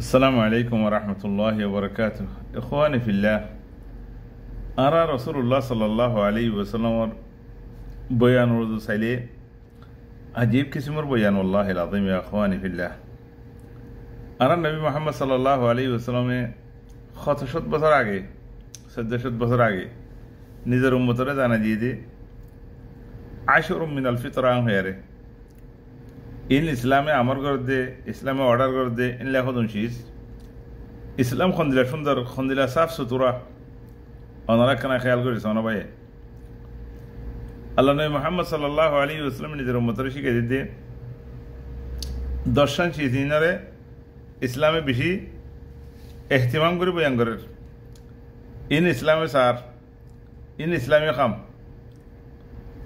السلام عليكم ورحمة الله وبركاته. إخواني في الله، أرى رسول الله صلى الله عليه وسلم بيان رضو سيلي عجيب كسمر بيان والله العظيم يا إخواني في الله. أرى النبي محمد صلى الله عليه وسلم خطشت بصر آگے سدشت بصر آگے نظر مترد آنا جیدے عشر من الفطر آن خیرے in ইসলামে আমর করে দে, ইসলামে অর্ডার করে দে, ইন লেখো দুনশিস ইসলাম খন্দিলা সুন্দর, খন্দিলা সাফ সুতরা অনারা কেনা খেয়াল করেছে অনা ভাই। আল্লাহ নবী মুহাম্মদ সাল্লাল্লাহু আলাইহি ওয়াসাল্লাম নিজের উম্মতরে শিখিয়ে দিতে দর্শন শিখিনারে ইসলামে বেশি এহতিমাম করে বয়ান করেন। ইন ইসলামে সার, ইন ইসলামে খাম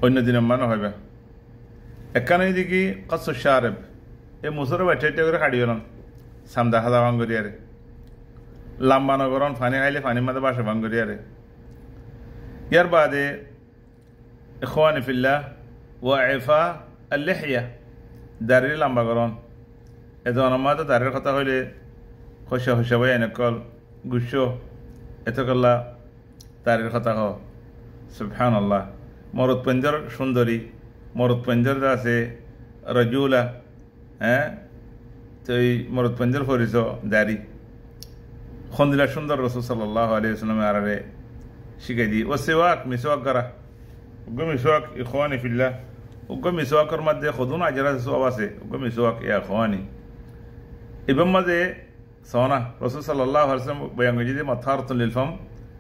অন্য দিন মানো হবে এখানে দেখি কচ্ছ শারেব এই মুসরে বাচ্চা করে হাড়ি গেলাম সামদা হাদা ভাঙ্গরিয়ারে লাম্বা নগরণ ফানি খাইলে ফানি মাদে বাসা ভাঙ্গরিয়ারে। ইয়ার বাদে ইখওয়ানি ফিল্লাহ ওয়া ইফা আল-লিহয়া দাড়ি লাম্বা করণ এত অনমাদ দাড়ির কথা হইলে খসা খসা ভাই এনেকল গুচ্ছ এত করলা দাড়ির কথা হ সুবহানাল্লাহ। মরদ পঞ্জর সুন্দরী মরদ পঞ্জর আছে রজুলা, হ্যাঁ তো এই মরদ পঞ্জর ফরিস দাড়ি খন্দিলা সুন্দর রসুল সাল্লাল্লাহু আলাইহি ওয়াসাল্লাম আরারে শিখাই দি। ও সিওয়াক মিসওয়াক করা উগ্র মিসওয়াক ইখওয়ানি ফিল্লাহ উগ্র মিসওয়াকের মধ্যে খুদুন আজরা সওয়াব আছে উগ্র মিসওয়াক ইয়া ইখওয়ানি ইবম মাঝে সোনা রসুল সাল্লাল্লাহু আলাইহি ওয়াসাল্লাম বয়ান করেছে যে মাথারাতুল লিল ফাম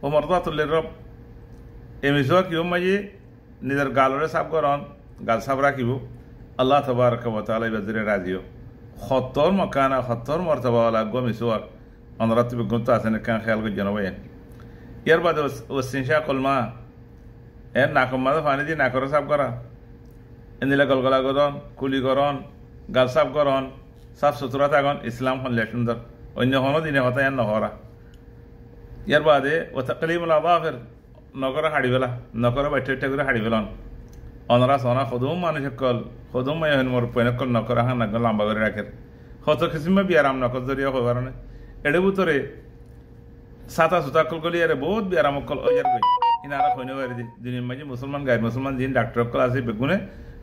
ও মারদাতুল লির রব। এই মিসওয়াক ইবম মাঝে নিজের গালরে সাফ করন, গাল সাফ রাখিব, আল্লাহ তাবারক ওয়া তাআলা বাজরে রাজিও 70 মাকানা 70 মর্তবা ওয়ালা গো মিসওয়াক অনরাত বিগুনতা আছে না কান খেয়াল করে জানাবেন। ইয়ার বাদে ওয়াসিনশা কলমা এর নাকম মাঝে পানি দিয়ে নাকরে সাফ করা, এন্দিলা গলগলা গরন কুলি করন গাল সাফ করন সাফ সুতরা থাকুন ইসলাম হলে সুন্দর অন্য কোনো দিনে হতা এর নহরা। ইয়ার বাদে ও তাকলিমুল আযাফির নগরে হাড়ি ফেলা, নগরে বাইটা করে হাড়ি ফেলন অনরা সোনা খুদুম মানুষ কল খুদুম মাই হন মোর পয়নকল নকরা হান নগর লম্বা করে রাখে কত কিসিমে বিয়ারাম নকর জরিয়া হই পারনে এডে বুতরে সাতা সুতা কল গলি আরে বহুত বিয়ারাম কল ওয়ার কই ইনারা কইনে ওয়ার দিন মাঝে মুসলমান গায় মুসলমান দিন ডাক্তার কল আছে বেগুনে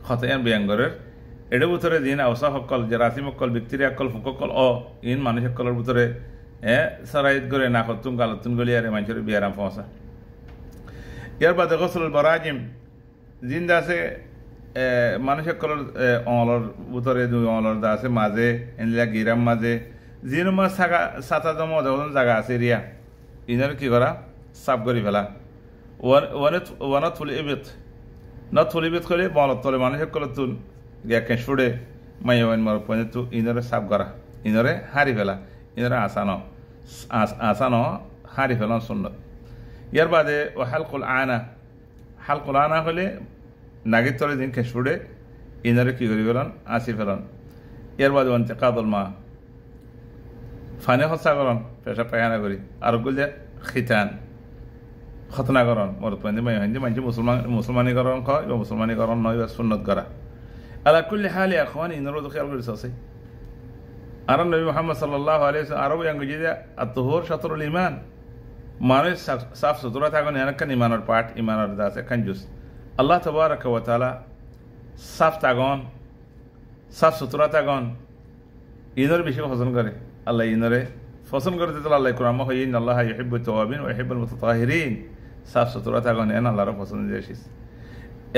খতায়ান বিয়াঙ্গরের এডে বুতরে দিন আওসা হকল জরাসিম কল ব্যাকটেরিয়া কল ফুক কল ও ইন মানুষ কলর বুতরে সরাইত করে না খতুম গালতুন গলি আরে মানুষের বিয়ারাম পৌঁছা। ইয়ার বাদে গোসল বরাজিম জিন্দা আছে মানুষের কলর অলর বুতরে দুই অলর দা আছে মাঝে এনলা গিরাম মাঝে জিন মাছ থাকা সাতা জমা যখন জায়গা আছে রিয়া ইনার কি করা সাফ করি ফেলা ওয়ানত ফুল ইবিত নত ফুল ইবিত করে বলত তলে মানুষের কলর তুল গ্যাকে ছুড়ে মাইওয়ান মার পনে তু ইনারে সাফ করা ইনারে হারি ফেলা ইনারে আসানো হারি ফেলা সুন্নত। ইয়ার বাদে ও হালকুল আনা হলে নাগির তলে দিন খেসুড়ে ইনারে কি করি ফেলন আসি ফেলন। এর বাদে অন্তেকাদল মা ফানে খসা করন পেশা পায়খানা করি আর গুলে খিতান খতনা করন মরত পানি মাই হাঞ্জি মানছি মুসলমানীকরণ খ এবং মুসলমানীকরণ নয় বা সুন্নত করা আলা কুল্লি হালি এখন ইনারও তো খেয়াল করিস আছে। আর নবী মুহাম্মদ সাল্লাল্লাহু আলাইহি ওয়াসাল্লাম আরো বয়ান করেছে আত-তুহুর শাতরুল ঈমান মানুষ সাফ সুতরা থাকুন এনকান ইমানের পাঠ ইমানের দাস এখান জুস আল্লাহ তাবারক ওয়া তাআলা সাফ থাকুন সাফ সুতরা থাকুন ইনর বেশি পছন্দ করে আল্লাহ ইনরে পছন্দ করে দিতে আল্লাহ কোরআন হই ইন্নাল্লাহা ইউহিব্বুত তাওয়াবিন ওয়া ইউহিব্বুল মুতাতাহিরিন সাফ সুতরা থাকুন এন আল্লাহর পছন্দ দিয়েছিস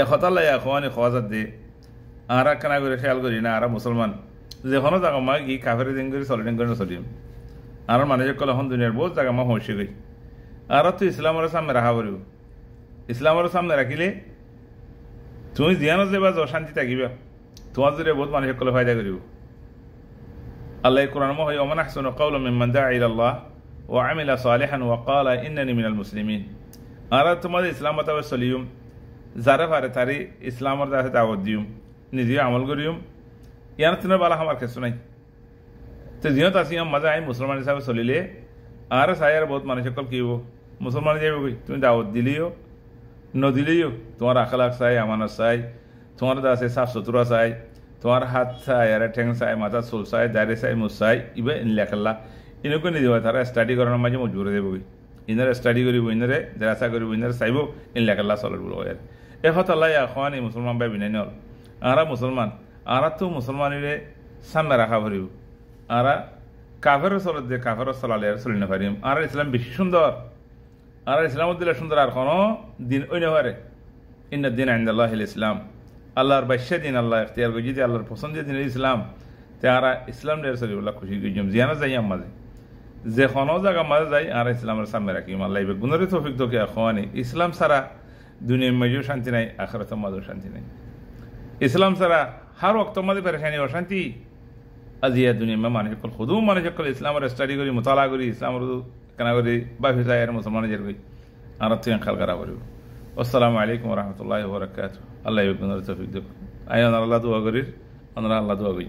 এ কথা আল্লাহ ইখওয়ানি খওয়াজাত দে আরা কানা করে খেয়াল করি না আরা মুসলমান যেখানে জায়গা মা কি কাফের দিন করে চলিন করে চলিম আর মানুষের কল এখন দুনিয়ার বহুত জায়গা মা হইছে গই আর তো ইসলামের সামনে রাখা পারিব ইসলামের সামনে রাখিলে তুমি জিয়ানো যাবা শান্তি থাকিবা তোমার জন্য বহুত মানুষের কলে ফায়দা করিব। আল্লাহ কোরআন হয় ওমান আহসানু কাওলাম মিম্মান দাআ ইলাল্লাহ ওয়া আমিলা সালিহান ওয়া ক্বালা ইন্নানি মিনাল মুসলিমিন। আর তোমাদের ইসলাম মতাবে চলিম যারা পারে তারি ইসলামের দাসে দাওয়াত দিম নিজে আমল করিম ইয়ার তিনের বালা আমার কিছু নাই তো জিয়ত আসি মজা আই মুসলমান হিসাবে চলিলে আর সায়ার বহুত মানুষের কল কি মুসলমান যাবে কই তুমি দাওয়াত দিলিও নদিলিও তোমার আখলাক চাই আমানত চাই তোমার দাসে সাফ সুতরা চাই তোমার হাত চাই আর ঠেং চাই মাথা চুল চাই দাড়ি চাই মুছ চাই ইবা লেখাল্লা ইনকো নিদিব তারা স্টাডি করার মাঝে মজবুর দেব ইনারে স্টাডি করিব ইনারে দেরাসা করিব ইনারে চাইব ইন লেখাল্লা চলর বলো আর এ হতাল্লাই এখন এই মুসলমান ভাই বিনাই নল আরা মুসলমান আরা তো মুসলমানিরে সামনে রাখা ভরিব আরা কাফের চলত যে কাফের চলালে আর চলি না পারিম আর ইসলাম বেশি সুন্দর আর ইসলাম দিলে সুন্দর আর কোনো দিন ওই না পারে ইন্না দিন আইন্দাল্লাহ ইসলাম আল্লাহর বাইশে দিন আল্লাহ এখতিয়ার করি যদি আল্লাহর পছন্দের দিন ইসলাম তে আর ইসলাম দের চলিবুল্লাহ খুশি করিম জিয়ানা যাই মাঝে যে কোনো জায়গা মাঝে যাই আর ইসলামের সামনে রাখিম আল্লাহ গুণরে তৌফিক তোকে খাওয়ানি ইসলাম ছাড়া দুনিয়ার মাঝেও শান্তি নাই আখিরাতের মাঝেও শান্তি নাই ইসলাম ছাড়া হার ওয়াক্ত মাঝে পেরেশানি অশান্তি আজিয়া দুনিয়া মানুষ সকল খুদু মানুষ সকল ইসলামের স্টাডি করি মোতালা করি ইসলামের কেনা করি বা ফিসাই আর মুসলমানের জের করি আর তুই খাল করা করিব আসসালামু আলাইকুম রহমতুল্লাহ বরকাত আল্লাহ গুণরে তৌফিক দেব আই আল্লাহ দোয়া করির আমরা আল্লাহ দোয়া করি